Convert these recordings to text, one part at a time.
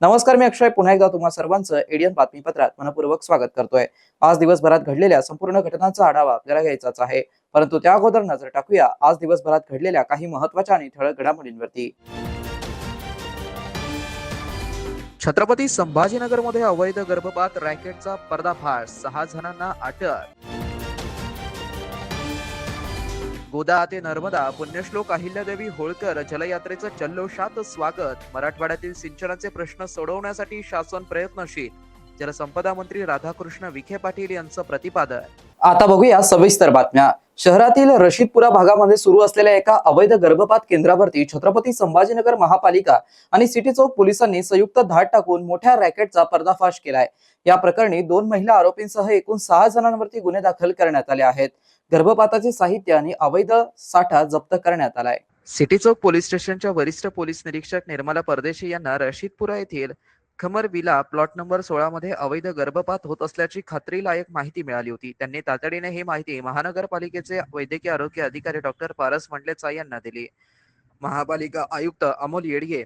नमस्कार, मी अक्षय पुन्हा एकदा तुम्हा सर्वांचं एडियन बातमीपत्रात मनपूर्वक स्वागत करतोय। आज दिवसभरात घडलेल्या संपूर्ण घटनांचा आढावा आपल्याला घ्यायचाच आहे, परंतु त्या अगोदर नजर टाकूया आज दिवसभरात घडलेल्या काही महत्त्वाच्या आणि ठळक घडामोडींवरती। छत्रपती संभाजीनगरमध्ये अवैध गर्भपात रॅकेटचा पर्दाफाश, 6 जणांना अटक। गोदा ते नर्मदा पुण्यश्लोक अहिल्यादेवी होळकर जलयात्रेचं जल्लोषात स्वागत। मराठवाड्यातील सिंचनाचे प्रश्न सोडवण्यासाठी शासन प्रयत्नशील, जलसंपदा मंत्री राधाकृष्ण विखे पाटील यांचं प्रतिपादन। आता बघूया सविस्तर बातम्या। शहरातील रशीदपुरा भागामध्ये सुरू असलेल्या एका अवैध गर्भपात केंद्रावरती छत्रपती संभाजीनगर महापालिका आणि सिटी चौक पोलिसांनी संयुक्त धाड टाकून मोठ्या रॅकेटचा पर्दाफाश केलाय। या प्रकरणी 2 महिला आरोपींसह एकूण 6 जणांवरती गुन्हे दाखल करण्यात आले आहेत। गर्भपाताचे साहित्य आणि अवैध साठा जप्त करण्यात आलाय। सिटी चौक पोलीस स्टेशनच्या वरिष्ठ पोलीस निरीक्षक निर्मला परदेशी यांना रशीदपुरा येथील खमर विला प्लॉट नंबर 16 मध्ये अवैध गर्भपात होत असल्याची खात्रीलायक माहिती मिळाली होती। त्यांनी तातडीने ही माहिती महानगरपालिकेचे वैद्यकीय आरोग्य अधिकारी डॉक्टर पारस मंडलेचा यांना दिली। महापालिका आयुक्त अमोल येडगे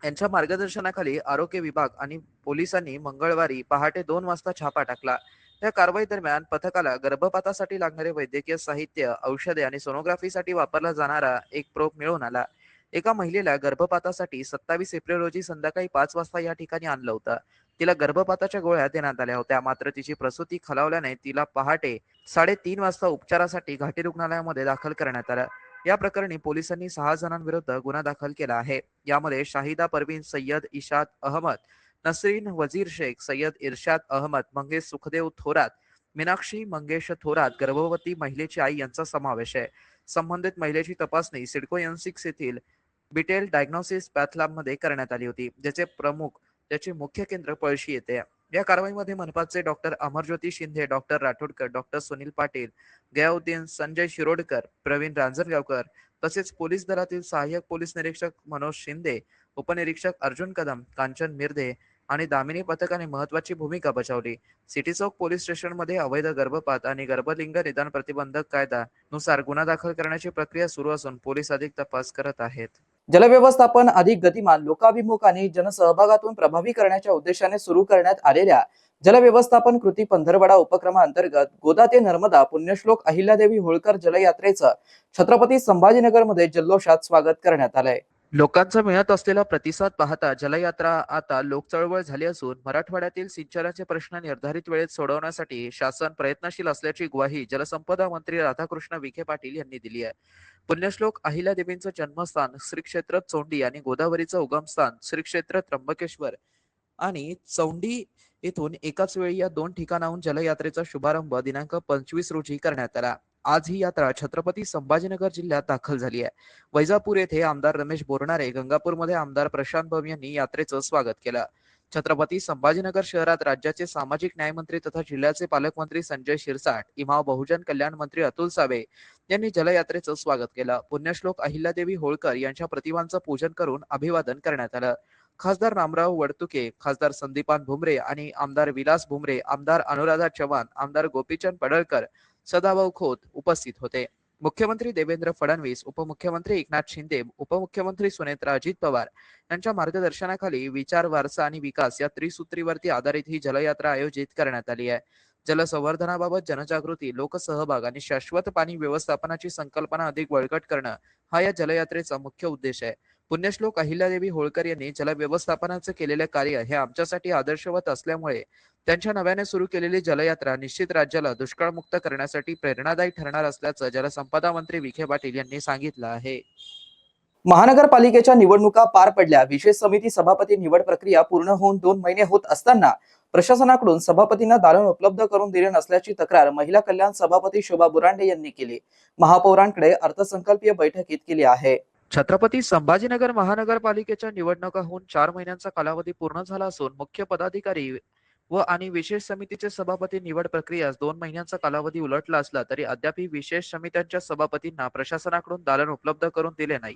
यांच्या मार्गदर्शनाखाली आरोग्य विभाग आणि पोलिसांनी मंगळवारी पहाटे 2 वाजता छापा टाकला। या कारवाई दरम्यान पथकाला गर्भपातासाठी लागणारे वैद्यकीय साहित्य, औषधे आणि सोनोग्राफीसाठी वापरला जाणारा एक प्रोब मिळून आला। एका महिलेला गर्भपातासाठी 27 एप्रिल रोजी संध्याकाळी 5 वाजता या ठिकाणी आणलं होतं। तिला गर्भपाताच्या गोळ्या देण्यात आल्या होत्या, मात्र तिची प्रसूती खालावल्याने तिला पहाटे 3:30 वाजता उपचारासाठी घाटी रुग्णालयामध्ये दाखल करण्यात आलं। या प्रकरणी पोलिसांनी 6 जणांविरुद्ध गुन्हा दाखल केला आहे। यामध्ये शाहिदा परवीन सय्यद इशाद अहमद, नसरीन वजीर शेख, सय्यद इर्शाद अहमद, मंगेश सुखदेव थोरात, मीनाक्षी मंगेश थोरात, गर्भवती महिलेची आई यांचा समावेश आहे। संबंधित महिलेची तपासणी सिडको N6 येथील बिटेल डायग्नोसिस पॅथ लॅब मध्ये करण्यात आली होती, ज्याचे मुख्य केंद्र पळशी येथे। या कारवाईमध्ये मनपाचे doctor Amarjyoti Shinde, doctor Rathodkar, doctor Sunil Patil, Gayauddin, Sanjay Shirodkar, Pravin Ranjangaonkar तसेच पोलीस दलातील सहाय्यक पोलीस निरीक्षक मनोज शिंदे, उपनिरीक्षक अर्जुन कदम, कांचन मिर्दे आणि दामिनी पथकाने महत्वाची भूमिका बजावली। सिटी चौक पोलीस स्टेशनमध्ये अवैध गर्भपात आणि गर्भलिंग निदान प्रतिबंधक कायदा नुसार गुन्हा दाखल करण्याची प्रक्रिया सुरू असून पोलीस अधिक तपास करत आहेत। जलव्यवस्थापन अधिक गतिमान, लोकाभिमुख आणि जनसहभागातून प्रभावी करण्याच्या उद्देशाने सुरू करण्यात आलेल्या जलव्यवस्थापन कृती पंधरवडा उपक्रमाअंतर्गत गोदा ते नर्मदा पुण्यश्लोक अहिल्यादेवी होळकर जलयात्रेचं छत्रपती संभाजीनगरमध्ये जल्लोषात स्वागत करण्यात आलंय। लोकांचा मिळत असलेला प्रतिसाद पाहता जलयात्रा आता लोकचळवळ झाली असून मराठवाड्यातील सिंचनाचे प्रश्न निर्धारित वेळेत सोडवण्यासाठी शासन प्रयत्नशील असल्याची ग्वाही जलसंपदा मंत्री राधाकृष्ण विखे पाटील यांनी दिली आहे। पुण्यश्लोक अहिल्यादेवींचं जन्मस्थान श्री क्षेत्र चौंडी आणि गोदावरीचं उगमस्थान श्री क्षेत्र त्र्यंबकेश्वर आणि चौंडी येथून एकाच वेळी या 2 ठिकाणाहून जलयात्रेचा शुभारंभ दिनांक 25 रोजी करण्यात आला। आज ही यात्रा छत्रपती संभाजीनगर जिल्ह्यात दाखल झाली आहे। वैजापूर येथे आमदार रमेश बोरनारे, गंगापूरमध्ये आमदार प्रशांत बम यांनी यात्रेचं स्वागत केलं। छत्रपती संभाजीनगर शहरात राज्याचे सामाजिक न्याय मंत्री तथा जिल्ह्याचे पालकमंत्री संजय शिरसाट, इमाम बहुजन कल्याण मंत्री अतुल सावे यांनी जलयात्रेचं स्वागत केलं। पुण्यश्लोक अहिल्यादेवी होळकर यांच्या प्रतिमांचं पूजन करून अभिवादन करण्यात आलं। खासदार रामराव वडतुके, खासदार संदीपान भुमरे आणि आमदार विलास भुमरे, आमदार अनुराधा चव्हाण, आमदार गोपीचंद पडळकर, सदाभाऊ खोत उपस्थित होते। मुख्यमंत्री देवेंद्र फडणवीस, उपमुख्यमंत्री एकनाथ शिंदे, उपमुख्यमंत्री सुनेत्रा अजित पवार यांच्या मार्गदर्शनाखाली विचार, वारसा आणि विकास या त्रिसूत्रीवरती आधारित ही जलयात्रा आयोजित करण्यात आली आहे। जलसंवर्धनाबाबत जनजागृती, लोकसहभाग आणि शाश्वत पाणी व्यवस्थापनाची संकल्पना अधिक बळकट करणं हा या जलयात्रेचा मुख्य उद्देश आहे। पुण्यश्लोक अहिल्यादेवी होळकर यांनी जलव्यवस्थापनाचे केलेले कार्य हे आमच्यासाठी आदर्शवत असल्यामुळे त्यांच्या नव्याने सुरू केलेली जलयात्रा निश्चित राज्याला दुष्काळमुक्त करण्यासाठी प्रेरणादायी ठरणार असल्याचं जलसंपदा मंत्री विखे पाटील यांनी सांगितलं आहे। महानगरपालिकेच्या निवडणुका पार पडल्या। विशेष समिती सभापती निवड प्रक्रिया पूर्ण होऊन 2 महिने होत असताना प्रशासनाकडून सभापतींना दालन उपलब्ध करून दिले नसल्याची तक्रार महिला कल्याण सभापती शोभा बुरांडे यांनी केली। महापौरांकडे अर्थसंकल्पीय बैठकीत केली आहे। छत्रपती संभाजीनगर महानगरपालिकेच्या निवडणुका होऊन 4 महिन्यांचा कालावधी पूर्ण झाला असून मुख्य पदाधिकारी आणि विशेष समितीचे सभापती निवड प्रक्रियेस 2 महिन्यांचा कालावधी उलटला असला तरी अद्याप विशेष समित्यांच्या सभापतींना प्रशासनाकडून दालन उपलब्ध करून दिले नाही.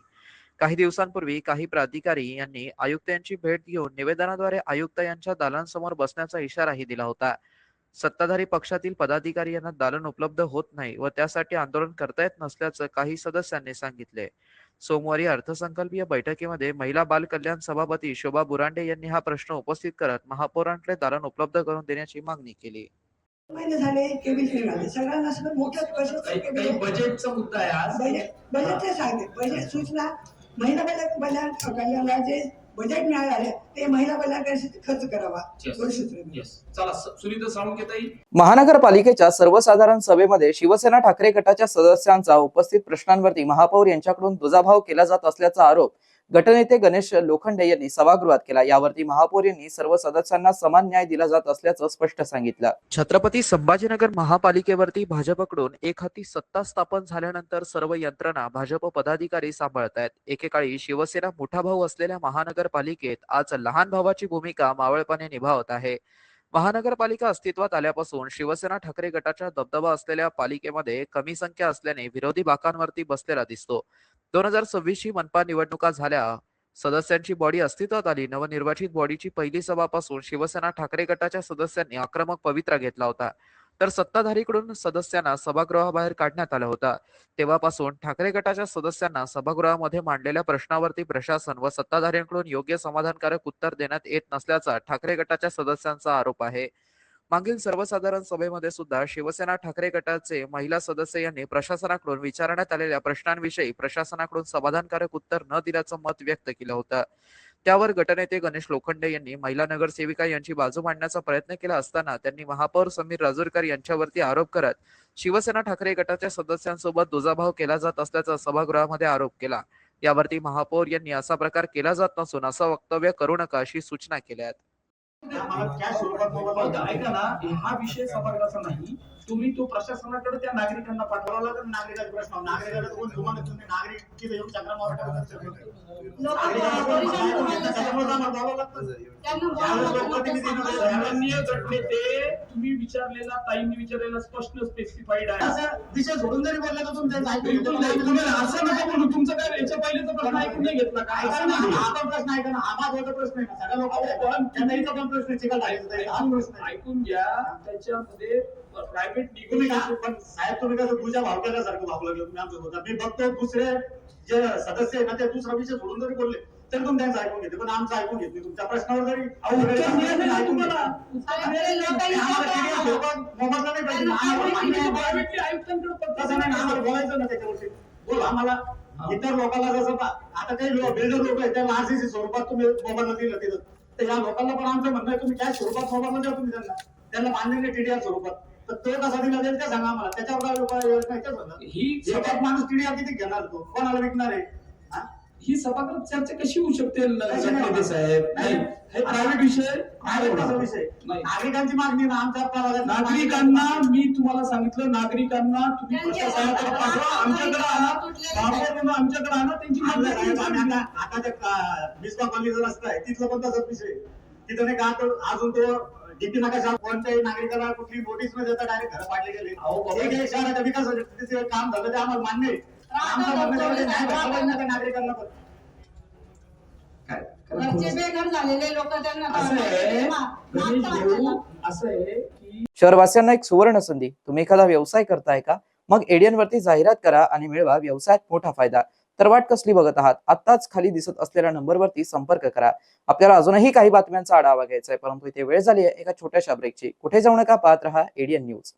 काही दिवसांपूर्वी काही प्राधिकारी यांनी आयुक्त यांची भेट घेऊन निवेदनाद्वारे आयुक्त यांच्या दालनासमोर बसण्याचा इशाराही दिला होता. सत्ताधारी पक्षातील पदाधिकारी यांना दालन उपलब्ध होत नाही व त्यासाठी आंदोलन करता येत नसल्याचं काही सदस्यांनी सांगितले. सोमवारी अर्थसंकल्पीय बैठकीमध्ये महिला बाल कल्याण सभापती शोभा बुरांडे यांनी हा प्रश्न उपस्थित करत महापौरांकडे दालन उपलब्ध करून देण्याची मागणी केली. महिने झाले केबील फ्री झाले सगळ्यांना सगळं मोठ्या काही बजेटचा मुद्दा आहे आज. बजेटचे सांगते बजेट सूचना महिला कल्याणाला जे बजेट मिळाले ते महिला कल्याणासाठी खर्च करावा. चला सुनीता साळुंखेताई. महानगरपालिकेच्या सर्वसाधारण सभेमध्ये शिवसेना ठाकरे गटाच्या सदस्यांचा उपस्थित प्रश्नांवरती महापौर यांच्याकडून दुजाभाव केला जात असल्याचा आरोप गटनेते गणेश लोखंडे यांनी सभागृहात केला. यावरती महापौर यांनी सर्व सदस्यांना समान न्याय दिला जात असल्याचं स्पष्ट सांगितलं. छत्रपती संभाजीनगर महापालिकेवरती भाजपकडून एक हाती सत्ता स्थापन झाल्यानंतर सर्व यंत्रणा भाजप पदाधिकारी सांभाळत आहेत. एकेकाळी शिवसेना मोठा भाऊ असलेल्या महानगरपालिकेत आज लहान भावाची भूमिका मावळपणे निभावत आहे. महानगरपालिका अस्तित्वात आल्यापासून शिवसेना ठाकरे गटाच्या दबदबा असलेल्या पालिकेमध्ये कमी संख्या असल्याने विरोधी बाकांवरती बसलेला दिसतो. 2026 ची मनपा निवडणुका झाल्या, सदस्यांची बॉडी अस्तित्वात आली. नवनिर्वाचित बॉडीची पहिली सभापासून शिवसेना ठाकरे गटाच्या सदस्यांनी आक्रमक पवित्रा घेतला होता, तर सत्ताधारीकडून सदस्यांना सभागृहाबाहेर काढण्यात आलं होतं. तेव्हापासून ठाकरे गटाच्या सदस्यांना सभागृहामध्ये मांडलेल्या प्रश्नावरती प्रशासन व सत्ताधाऱ्यांकडून योग्य समाधानकारक उत्तर देण्यात येत नसल्याचा ठाकरे गटाच्या सदस्यांचा आरोप आहे. मागील सर्वसाधारण सभेमध्ये सुद्धा शिवसेना ठाकरे गटाचे महिला सदस्य यांनी प्रशासनाकडून विचारण्यात आलेल्या प्रश्नांविषयी प्रशासनाकडून समाधानकारक उत्तर न दिल्याचं मत व्यक्त केलं होतं. त्यावर गटनेते गणेश लोखंडे यांनी महिला नगरसेविका यांची बाजू मांडण्याचा प्रयत्न केला असताना त्यांनी महापौर समीर राजूरकर यांच्यावरती आरोप करत शिवसेना ठाकरे गटाच्या सदस्यांसोबत दुजाभाव केला जात असल्याचा सभागृहामध्ये आरोप केला. यावरती महापौर यांनी असा प्रकार केला जात नसून असं वक्तव्य करू नका अशी सूचना केल्या. ऐका ना, हा विषय सभागृहाचा नाही. तुम्ही तो प्रशासनाकडे त्या नागरिकांना पाठवावा लागेल. नागरिकांचा प्रश्न नागरिकांना कोण तुम्हाला तुम्ही नागरिक येऊन चक्रामावर तुम्ही विचारलेला ताईंनी विचारलेला स्पष्ट स्पेसिफाईड आहे. विषय सोडून जरी बोलला तर तुमच्या असं नका बोलू. तुमचं काय याच्या पहिलेचा प्रश्न ऐकून नाही घेतला का? हा प्रश्न ऐका ना, हा माझा प्रश्न आहे ना. सगळ्या लोकांचा पण प्रश्न ऐकून घ्या. त्याच्यामध्ये प्रायव्हेट निगोशिएशन पण साहेब तुम्ही कसं तुझ्या भावट्यासारखं भाव लागलं तुम्ही आमचं होता. मी बघतो दुसरे जे सदस्य आहे ना ते दुसरा विषय सोडून जरी बोलले तर तुम्ही त्यांचं ऐकून घेते, पण आमचं ऐकून घेतली. तुमच्या प्रश्नावर जरी ऐकून घ्या. आम्हाला बोलायचं ना त्याच्यावरती बोल. आम्हाला इतर लोकांना जसं आता काही बिल्डर लोक आहेत त्यांना आरसीसी स्वरूपात तुम्ही मोबाईल दिलं तिथं, तर या लोकांना पण आमचं म्हणणं आहे तुम्ही काय स्वरूपात मोबाईल द्या तुम्ही त्यांना मान्य नाही टीडीआर स्वरूपात. तर तो कसा दिला जाईल ते सांगा आम्हाला. त्याच्यावर काय उपाय ही माणूस टीडीआर किती घेणार, तो कोणाला विकणार आहे? ही सभागृहात चर्चा कशी होऊ शकते साहेब? हे प्रायव्हेट विषय नागरिकांची मागणी ना आमच्या नागरिकांना मी तुम्हाला सांगितलं. नागरिकांना तुम्ही प्रशासनाकडे पाठवा, आमच्याकडे आणा, आमच्याकडे आणा त्यांची मागणी. आता त्या मिसबा कॉलनीचा रस्ता आहे तिथलं पण तसाच विषय. तिथं नाही का अजून तो डीपी नका कोणत्याही नागरिकाला कुठली नोटीस न देता डायरेक्ट घर पाडले गेले. शहराच्या विकासाचे काम झालं ते आम्हाला मान्य आहे. नागरिकांना पण शहरवासियांना एक सुवर्ण संधी. तुम्ही एखादा व्यवसाय करताय का? मग एडियन वरती जाहिरात करा आणि मिळवा व्यवसायात मोठा फायदा. तर वाट कसली बघत आहात? आताच खाली दिसत असलेल्या नंबरवरती संपर्क करा. आपल्याला अजूनही काही बातम्यांचा आढावा घ्यायचा आहे, परंतु इथे वेळ झाली आहे एका छोट्याशा ब्रेकची. कुठे जाऊ नका, पाहत रहा एडियन न्यूज.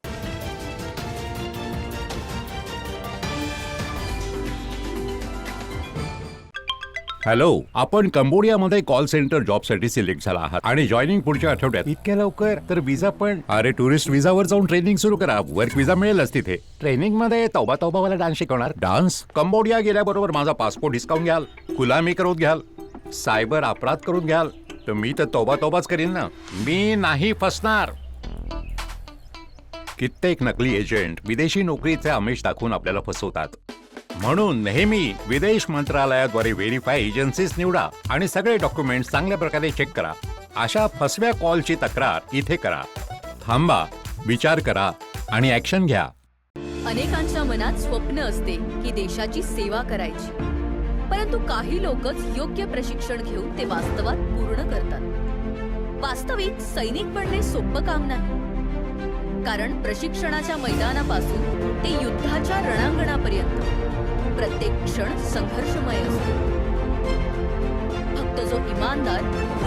हॅलो, आपण कंबोडियामध्ये कॉल सेंटर जॉबसाठी सिलेक्ट झाला आहात आणि जॉईनिंग पुढच्या आठवड्यात. इतक्या लवकर? तर विजा पण? अरे टुरिस्ट विजावर जाऊन ट्रेनिंग सुरू करा. वर्क विजा मिळेलच तिथे. ट्रेनिंग मध्ये तौबा तौबावाला डान्स शिकवणार. डान्स? कंबोडिया गेल्याबरोबर माझा पासपोर्ट हिसकावून घ्याल, गुलामी करून घ्याल, सायबर अपराध करून घ्याल, तर मी तर तौबा तौबाच करीन ना. मी नाही फसणार. कित्येक नकली एजंट विदेशी नोकरीचे आमिष दाखवून आपल्याला फसवतात. म्हणून नेहमी विदेश मंत्रालयाद्वारे व्हेरीफाय एजन्सीज निवडा आणि सगळे डॉक्युमेंट्स चांगल्या प्रकारे चेक करा. अशा फसव्या कॉलची तक्रार इथे करा. थांबा, विचार करा आणि ऍक्शन घ्या. अनेकांच्या मनात स्वप्न असते की देशाची सेवा करायची, परंतु काही लोकच योग्य प्रशिक्षण घेऊन ते वास्तवात पूर्ण करतात. वास्तविक सैनिक बनणे सोपं काम नाही, कारण प्रशिक्षणाच्या मैदानापासून ते युद्धाच्या रणांगणापर्यंत प्रत्येक क्षण संघर्षमय असतो. फक्त जो इमानदार,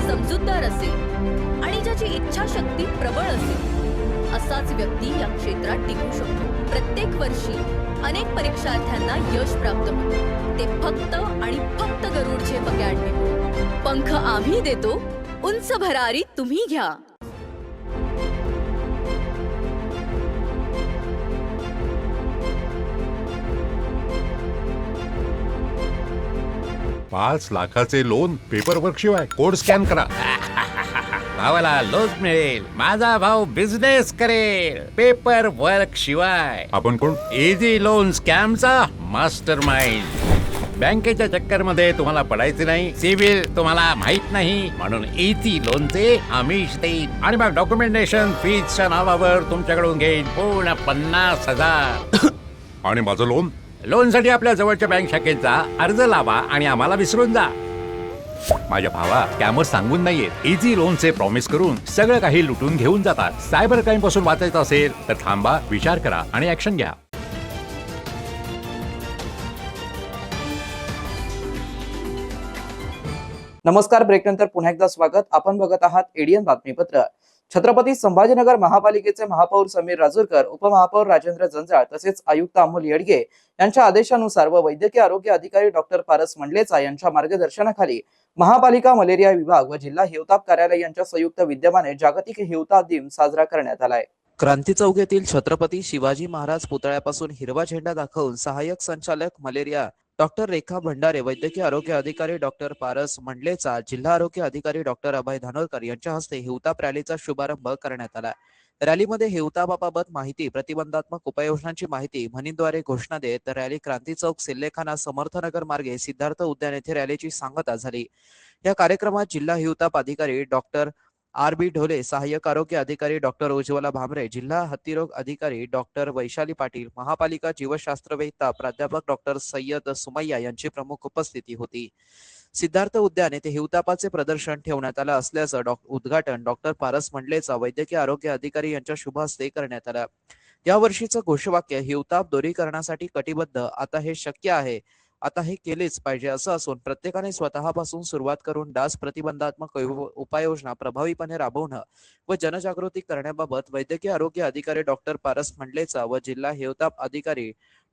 समजूतदार असेल आणि ज्याची इच्छाशक्ती प्रबळ असेल असाच व्यक्ती या क्षेत्रात टिकू शकतो. प्रत्येक वर्षी अनेक परीक्षार्थ्यांना यश प्राप्त होते, ते फक्त आणि फक्त गरुडचे अकॅडमी. पंख आम्ही देतो, उंच भरारी तुम्ही घ्या. $5 लाखाचे लोन पेपरवर्क शिवाय. कोड स्कॅन करा. भावाला लोन मिळेल, माझा भाऊ बिझनेस करेल, पेपर वर्क शिवाय. आपण कोण? इझी लोन स्कॅमचा मास्टर माइंड. बँकेच्या चक्कर मध्ये तुम्हाला पडायचे नाही, सिबिल तुम्हाला माहित नाही, म्हणून इझी लोनचे आमिष देईन आणि मग डॉक्युमेंटेशन फीजच्या नावावर तुमच्याकडून घेईन पूर्ण 50,000. आणि माझं लोन? लोनसाठी आपल्या जवळच्या बँक शाखेचा अर्ज लावा आणि आम्हाला विसरून जा. माझ्या भावा स्कॅमर्स सांगून नाहीयेत, इझी लोनचे प्रॉमिस करून सगळं काही लुटून घेऊन जातात. सायबर क्राईम पासून वाचायचं असेल तर थांबा, विचार करा आणि ऍक्शन घ्या. नमस्कार. ब्रेक नंतर पुन्हा एकदा स्वागत. आपण बघत आहात एडीएन बातमीपत्र. छत्रपती संभाजीनगर महापालिकेचे महापौर समीर राजूरकर, उपमहापौर राजेंद्र जंजाळ तसेच आयुक्त अमोल येडगे यांच्या आदेशानुसार व वैद्यकीय आरोग्य अधिकारी डॉक्टर पारस मंडलेचा यांच्या मार्गदर्शनाखाली महापालिका मलेरिया विभाग व जिल्हा हिवताप कार्यालय यांच्या संयुक्त विद्यमाने जागतिक हिवताप दिन साजरा करण्यात आलाय. क्रांती चौक येथील छत्रपती शिवाजी महाराज पुतळ्यापासून हिरवा झेंडा दाखवून सहाय्यक संचालक मलेरिया डॉक्टर रेखा भंडारे, वैद्यकीय आरोग्य अधिकारी डॉक्टर पारस मंडलेचा, जिल्हा आरोग्य अधिकारी डॉक्टर अभय धानोरकर यांच्या हस्ते हिवताप रॅलीचा शुभारंभ करण्यात आला. रॅलीमध्ये हिवतापाबाबत माहिती, प्रतिबंधात्मक उपाययोजनांची माहिती म्हणीद्वारे घोषणा देत रॅली क्रांती चौक, सिल्लेखाना, समर्थनगर मार्गे सिद्धार्थ उद्यान येथे रॅलीची सांगता झाली. या कार्यक्रमात जिल्हा हिवताप अधिकारी डॉक्टर RB ढोले, सहाय्यक आरोग्य अधिकारी डॉक्टर उज्ज्वला भामरे, जिल्हा हत्तीरोग अधिकारी डॉक्टर वैशाली पाटील, महापालिका जीवशास्त्रवेत्ता प्राध्यापक डॉक्टर सय्यद सुमय्या यांची प्रमुख उपस्थिती होती. सिद्धार्थ उद्यान येथे हिवतापाचे प्रदर्शन ठेवण्यात आलं असल्याचं उद्घाटन डॉक्टर पारस मंडलेचा, वैद्यकीय आरोग्य अधिकारी यांच्या शुभ हस्ते करण्यात आलं. या वर्षीचं घोषवाक्य हिवताप दूरीकरणासाठी कटिबद्ध, आता हे शक्य आहे, आता हे केलेच पाहिजे असं असून प्रत्येकाने स्वतःपासून सुरुवात करून डास प्रतिबंधात्मक उपाययोजना प्रभावीपणे राबवणं व जनजागृती करण्याबाबत वैद्यकीय आरोग्य अधिकारी डॉक्टर पारस मंडलेचा व जिल्हा हिवताप अधिकारी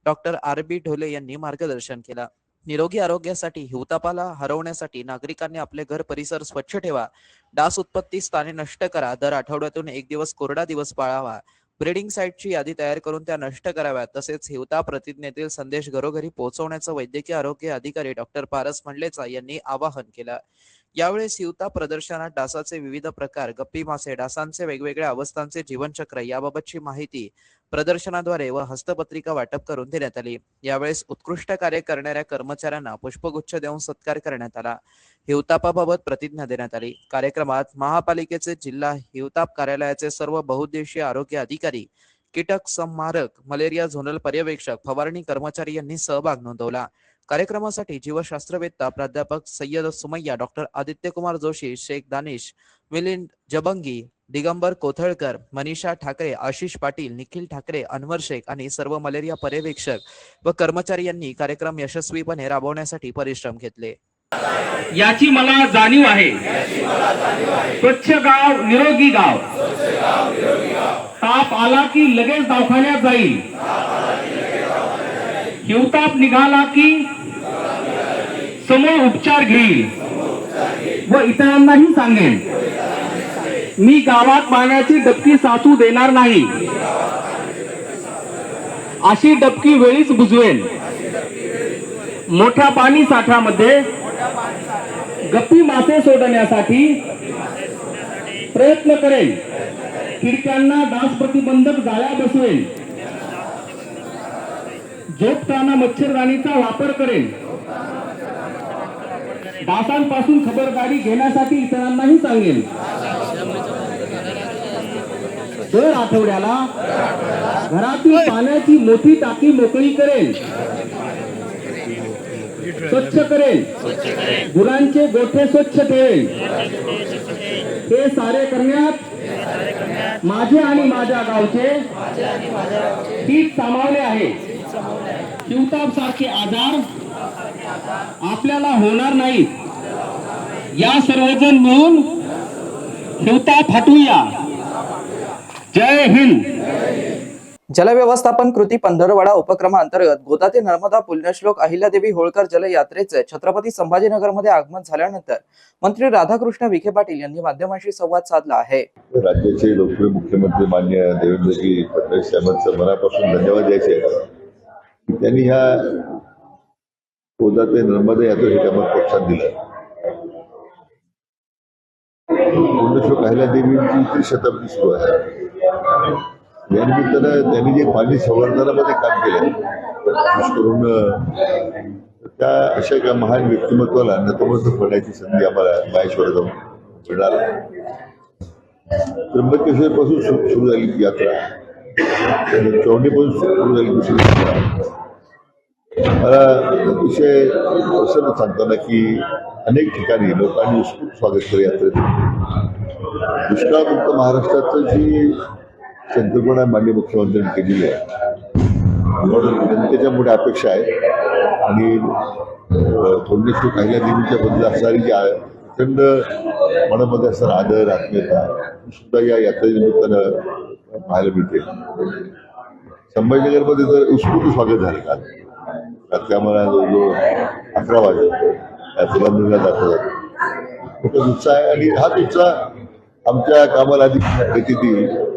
डॉक्टर RB ढोले यांनी मार्गदर्शन केलं. निरोगी आरोग्यासाठी हिवतापाला हरवण्यासाठी नागरिकांनी आपले घर परिसर स्वच्छ ठेवा, डास उत्पत्ती स्थाने नष्ट करा, दर आठवड्यातून 1 दिवस कोरडा दिवस पाळावा, ब्रीडिंग साईटची यादी तयार करून त्या नष्ट कराव्यात, तसेच हिवताप प्रतिज्ञेतील संदेश घरोघरी पोहोचवण्याचं वैद्यकीय आरोग्य अधिकारी डॉक्टर पारस मंडलेचा यांनी आवाहन केलं. यावेळेस हिवताप प्रदर्शनात डासाचे विविध प्रकार, गप्पी मासे, डासांचे वेगवेगळ्या अवस्थांचे जीवनचक्र याबाबतची माहिती प्रदर्शनाद्वारे व हस्तपत्रिका वाटप करून देण्यात आली. यावेळेस उत्कृष्ट कार्य करणाऱ्या कर्मचाऱ्यांना पुष्पगुच्छ देऊन सत्कार करण्यात आला. हिवतापाबाबत प्रतिज्ञा देण्यात आली. कार्यक्रमात महापालिकेचे जिल्हा हिवताप कार्यालयाचे सर्व बहुउद्देशीय आरोग्य अधिकारी, कीटक संहारक, मलेरिया झोनल पर्यवेक्षक, फवारणी कर्मचारी यांनी सहभाग नोंदवला. कार्यक्रमासाठी जीवशास्त्रवेत्ता प्राध्यापक सय्यद सुमय्या, डॉक्टर आदित्यकुमार जोशी, शेख दानिश, मिलिंद जबंगी, दिगंबर कोथळकर, मनीषा ठाकरे, आशिष पाटील, निखिल ठाकरे, अनवर शेख आणि सर्व मलेरिया पर्यवेक्षक व कर्मचारी यांनी कार्यक्रम यशस्वीपणे राबवण्यासाठी परिश्रम घेतले. याची मला जाणीव आहे. स्वच्छ गाव निरोगी गाव. ताप आला की लगेच दवाखान्यात जाईल. हिवताप निघाला की समूळ उपचार घेईल व इतरांनाही सांगेन. मी गावात पाण्याची डबकी साचू देणार नाही. अशी डबकी वेळीच बुजवेन. मोठ्या पाणी साठ्यामध्ये गप्पी मासे सोडण्यासाठी प्रयत्न करेन. खिडक्यांना डास प्रतिबंधक जाळ्या बसवेन. झोपताना मच्छरदाणीचा वापर करेन. डासांपासून खबरदारी घेण्यासाठी इतरांनाही सांगेन. दर आठवड्याला घरातील पाण्याची मोठी टाकी मोकळी करेल, स्वच्छ करेल, गुरांचे गोठे स्वच्छ ठेवेल. हे सारे करण्यात माझे आणि माझ्या गावचे हित सामावले आहे. शिवताप सारखे आजार आपल्याला होणार नाहीत. या सर्वजण मिळून शिवताप हटवूया. जय हिंद. जलव्यवस्थापन कृती पंधरवडा उपक्रमांतर्गत गोदा ते नर्मदा पुण्यश्लोक अहिल्यादेवी होळकर जलयात्रेचे छत्रपती संभाजीनगरमध्ये आगमन झाल्यानंतर मंत्री राधाकृष्ण विखे पाटील यांनी माध्यमांशी संवाद साधला आहे. राज्याचे लोकप्रिय मुख्यमंत्री मान्य देवेंद्रजी फडणवीस साहेबांचं मनापासून धन्यवाद द्यायचे की त्यांनी ह्या गोदा ते नर्मदा यात्रेसाठी आम्हाला प्रोत्साहन दिलं. पुण्यश्लोक अहिल्यादेवींची ती शताब्दी सुरू आहे. या निमित्तानं त्यांनी जे पाणी संवर्धनामध्ये काम केलं विशेष करून त्या अशा एका महान व्यक्तिमत्वाला नतमस्तक होण्याची संधी आम्हाला माहेश्वर जाऊन मिळाली. त्र्यंबकेश्वर पासून सुरू झाली ती यात्रा, चौंडीपासून सुरू झाली दुसरी यात्रा. मला अतिशय प्रसन्न सांगताना की अनेक ठिकाणी लोकांनी उत्स्फूर्त स्वागत केलं यात्रेत. दुष्काळमुक्त महाराष्ट्राचं जी संकल्पना माननीय मुख्यमंत्र्यांनी केलेली आहे म्हणून जनतेच्या मोठ्या अपेक्षा आहेत आणि पुण्यश्लोक अहिल्यादेवीच्या बद्दल असणारी जी प्रचंड मनामध्ये असणारा आदर आत्मीयता सुद्धा या यात्रेनिमित्तानं पाहायला मिळते. संभाजीनगरमध्ये तर उत्स्फूर्त स्वागत झालं काल. रात्री आम्हाला जवळजवळ 11 वाजले यात्रेला दाखवतात. खूपच उत्साह आहे आणि हाच उत्साह आमच्या कामाला अधिक गती देईल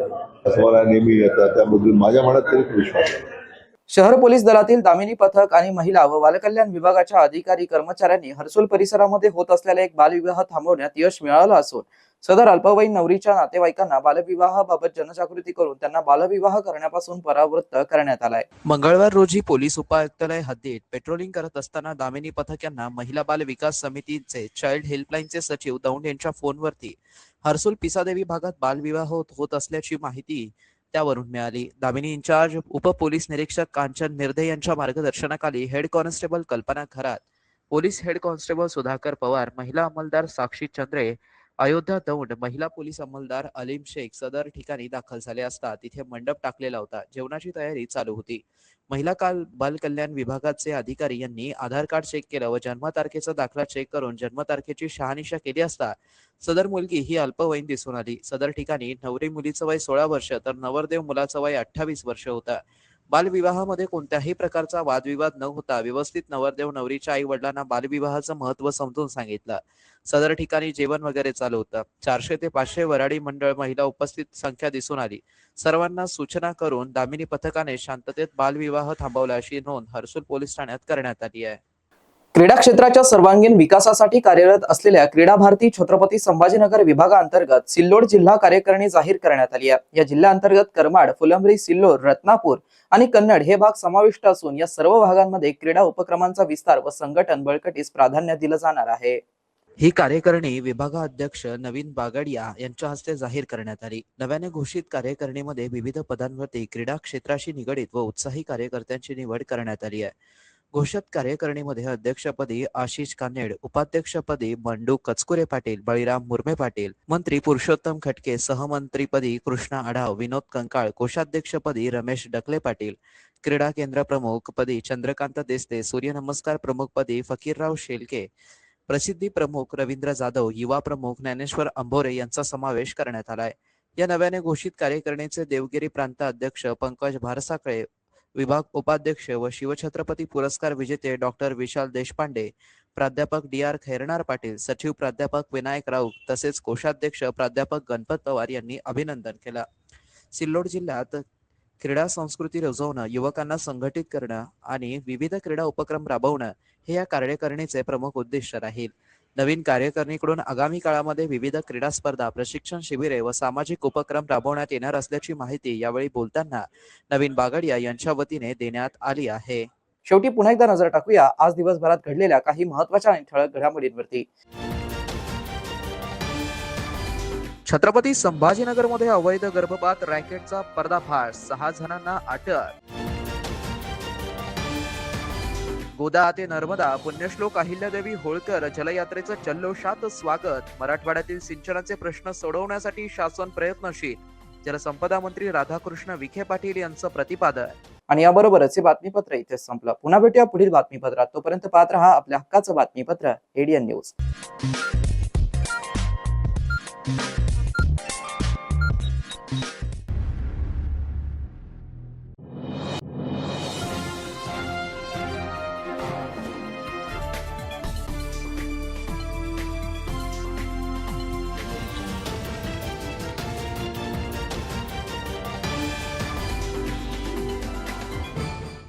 असं मला नेहमी येतात. त्याबद्दल माझ्या मनात तरी विश्वास आहे. शहर पोलीस दलातील दामिनी पथक आणि महिला व बालकल्याण विभागाच्या अधिकारी कर्मचाऱ्यांनी हर्सुल परिसरामध्ये होत असलेला एक बालविवाह थांबवण्यात यश मिळालं असून सदर अल्पवयीन नवरीच्या नातेवाईकांना बालविवाहाबाबत जनजागृती करून त्यांना बालविवाह करण्यापासून परावृत्त करण्यात आलाय. मंगळवार रोजी पोलीस उपायुक्तालय हद्दीत पेट्रोलिंग करत असताना दामिनी पथक यांना महिला बाल विकास समितीचे चाइल्ड हेल्पलाईनचे सचिव दौंड यांच्या फोनवरती हर्सुल पिसादेवी भागात बालविवाह होत असल्याची माहिती त्यावरून मिळाली. दामिनी इन्चार्ज उप पोलीस निरीक्षक कांचन मिर्धे यांच्या मार्गदर्शनाखाली हेड कॉन्स्टेबल कल्पना Kharat, police head constable Sudhakar Pawar, महिला अंमलदार साक्षी चंद्रे, अयोध्या दौंड, महिला पोलीस अंमलदार अलीम शेख सदर ठिकाणी दाखल झाले असता तिथे मंडप टाकलेला होता. जेवणाची तयारी चालू होती. महिला बाल कल्याण विभागाचे अधिकारी यांनी आधार कार्ड चेक केलं व जन्मतारखेचा दाखला चेक करून जन्मतारखेची शहानिशा केली असता सदर मुलगी ही अल्पवयीन दिसून आली. सदर ठिकाणी नवरी मुलीचं वय 16 वर्ष तर नवरदेव मुलाचं वय 28 वर्ष होतं. बालविवाहामध्ये कोणत्याही प्रकारचा वादविवाद न होता व्यवस्थित नवरदेव नवरीच्या आई वडिलांना बालविवाहाचं महत्व समजून सांगितलं. सदर ठिकाणी जेवण वगैरे चालू होतं. 400 ते 500 वराडी मंडळ महिला उपस्थित संख्या दिसून आली. सर्वांना सूचना करून दामिनी पथकाने शांततेत बालविवाह थांबवला अशी नोंद हर्सुल पोलीस ठाण्यात करण्यात आली आहे. क्रीडा क्षेत्राच्या सर्वांगीण विकासासाठी कार्यरत असलेल्या क्रीडा भारती छत्रपती संभाजीनगर विभागाअंतर्गत सिल्लोड जिल्हा कार्यकारिणी जाहीर करण्यात आली आहे. या जिल्ह्याअंतर्गत करमाड, फुलंब्री, सिल्लोड, रत्नापूर आणि कन्नड हे भाग समाविष्ट असून या सर्व भागांमध्ये क्रीडा उपक्रमांचा विस्तार व संघटन बळकटीस प्राधान्य दिलं जाणार आहे. ही कार्यकारिणी विभागाध्यक्ष नवीन बागडिया यांच्या हस्ते जाहीर करण्यात आली. नव्याने घोषित कार्यकारिणीमध्ये विविध पदांवरती क्रीडा क्षेत्राशी निगडीत व उत्साही कार्यकर्त्यांची निवड करण्यात आली आहे. घोषित कार्यकारिणीमध्ये अध्यक्षपदी आशिष कानेड, उपाध्यक्षपदी बंडू कचकुरे पाटील, बळीराम मुर्मे पाटील, मंत्री पुरुषोत्तम खटके, सहमंत्रीपदी कृष्णा आढाव, विनोद कंकाळ, कोषाध्यक्षपदी रमेश डकले पाटील, क्रीडा केंद्र प्रमुख पदी चंद्रकांत देस्ते, सूर्यनमस्कार प्रमुख पदी फकीरराव शेलके, प्रसिद्धी प्रमुख रवींद्र जाधव, युवा प्रमुख ज्ञानेश्वर अंभोरे यांचा समावेश करण्यात आलाय. या नव्याने घोषित कार्यकारिणीचे देवगिरी प्रांत अध्यक्ष पंकज भारसाकळे, विभाग उपाध्यक्ष व शिवछत्रपती पुरस्कार विजेते डॉक्टर विशाल देशपांडे, प्राध्यापक DR खैरनार पाटील, सचिव प्राध्यापक विनायक राऊत तसेच कोषाध्यक्ष प्राध्यापक गणपत पवार यांनी अभिनंदन केलं. सिल्लोड जिल्ह्यात क्रीडा संस्कृती रुजवणं, युवकांना संघटित करणं आणि विविध क्रीडा उपक्रम राबवणं हे या कार्यकारिणीचे प्रमुख उद्दिष्ट राहील. नवीन कार्यकारिणीकडून आगामी काळामध्ये विविध क्रीडा स्पर्धा, प्रशिक्षण शिबिरे व सामाजिक उपक्रम राबवण्यात येणार असल्याची माहिती यावेळी बोलताना नवीन बागडिया यांच्या वतीने देण्यात आली आहे. शेवटी पुन्हा एकदा नजर टाकूया आज दिवसभरात घडलेल्या काही महत्त्वाच्या आणि ठळक घडामोडींवरती. छत्रपती संभाजीनगरमध्ये अवैध गर्भपात रॅकेटचा पर्दाफाश, 6 जणांना अटक. गोदा ते नर्मदा पुण्यश्लोक अहिल्यादेवी होळकर जलयात्रेचं जल्लोषात स्वागत. मराठवाड्यातील सिंचनाचे प्रश्न सोडवण्यासाठी शासन प्रयत्नशील. जलसंपदा मंत्री राधाकृष्ण विखे पाटील यांचं प्रतिपादन. आणि याबरोबरच हे बातमीपत्र इथेच संपलं. पुन्हा भेटूया पुढील बातमीपत्रात. तोपर्यंत पाहत रहा आपल्या हक्काचं बातमीपत्र एडीएन न्यूज.